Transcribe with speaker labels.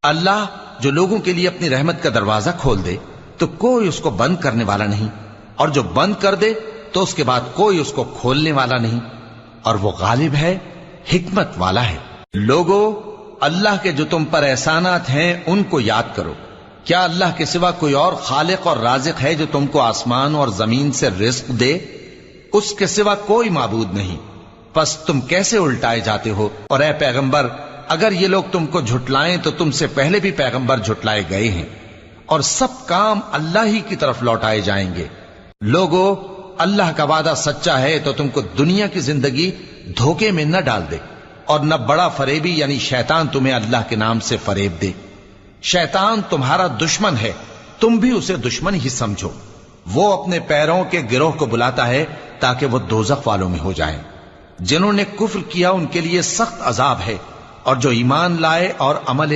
Speaker 1: اللہ جو لوگوں کے لیے اپنی رحمت کا دروازہ کھول دے تو کوئی اس کو بند کرنے والا نہیں، اور جو بند کر دے تو اس کے بعد کوئی اس کو کھولنے والا نہیں، اور وہ غالب ہے، حکمت والا ہے۔ لوگو، اللہ کے جو تم پر احسانات ہیں ان کو یاد کرو۔ کیا اللہ کے سوا کوئی اور خالق اور رازق ہے جو تم کو آسمان اور زمین سے رزق دے؟ اس کے سوا کوئی معبود نہیں، پس تم کیسے الٹائے جاتے ہو؟ اور اے پیغمبر، اگر یہ لوگ تم کو جھٹلائیں تو تم سے پہلے بھی پیغمبر جھٹلائے گئے ہیں، اور سب کام اللہ ہی کی طرف لوٹائے جائیں گے۔ لوگو، اللہ کا وعدہ سچا ہے تو تم کو دنیا کی زندگی دھوکے میں نہ ڈال دے، اور نہ بڑا فریبی یعنی شیطان تمہیں اللہ کے نام سے فریب دے۔ شیطان تمہارا دشمن ہے، تم بھی اسے دشمن ہی سمجھو۔ وہ اپنے پیروں کے گروہ کو بلاتا ہے تاکہ وہ دوزخ والوں میں ہو جائیں۔ جنہوں نے کفر کیا ان کے لیے سخت عذاب ہے، اور جو ایمان لائے اور عمل